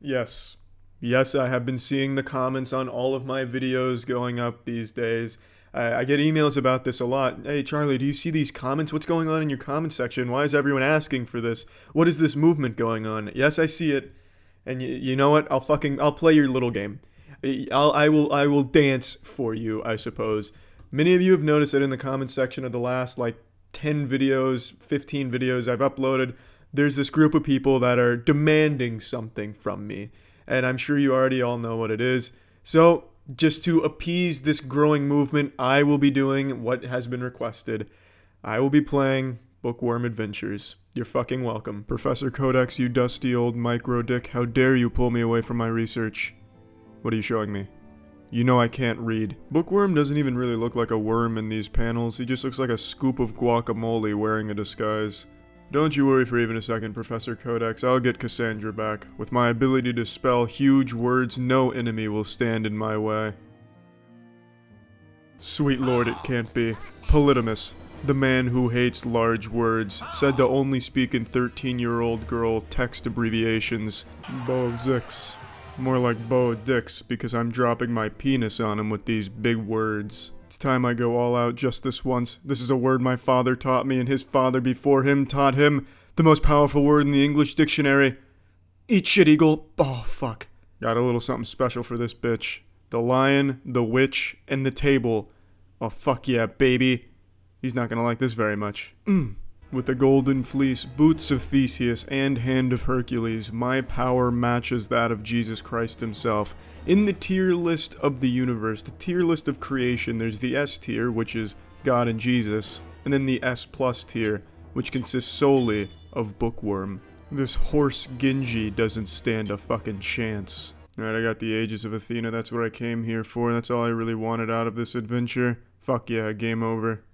Yes. Yes, I have been seeing the comments on all of my videos going up these days. I get emails about this a lot. Hey, Charlie, do you see these comments? What's going on in your comment section? Why is everyone asking for this? What is this movement going on? Yes, I see it. And you know what? I'll play your little game. I will dance for you, I suppose. Many of you have noticed that in the comment section of the last like 10 videos, 15 videos I've uploaded, there's this group of people that are demanding something from me. And I'm sure you already all know what it is. So, just to appease this growing movement, I will be doing what has been requested. I will be playing Bookworm Adventures. You're fucking welcome. Professor Codex, you dusty old micro dick, how dare you pull me away from my research? What are you showing me? You know I can't read. Bookworm doesn't even really look like a worm in these panels. He just looks like a scoop of guacamole wearing a disguise. Don't you worry for even a second, Professor Codex. I'll get Cassandra back. With my ability to spell huge words, no enemy will stand in my way. Sweet lord, it can't be. Polydamas, the man who hates large words, said to only speak in 13-year-old girl text abbreviations. Bo-Zix. More like Bo-Dix, because I'm dropping my penis on him with these big words. It's time I go all out just this once. This is a word my father taught me and his father before him taught him. The most powerful word in the English dictionary. Eat shit, eagle. Oh, fuck. Got a little something special for this bitch. The lion, the witch, and the table. Oh, fuck yeah, baby. He's not gonna like this very much. With the golden fleece, boots of Theseus, and hand of Hercules, my power matches that of Jesus Christ himself. In the tier list of the universe, the tier list of creation, there's the S tier, which is God and Jesus, and then the S plus tier, which consists solely of Bookworm. This horse Genji doesn't stand a fucking chance. Alright, I got the Ages of Athena, that's what I came here for, that's all I really wanted out of this adventure. Fuck yeah, game over.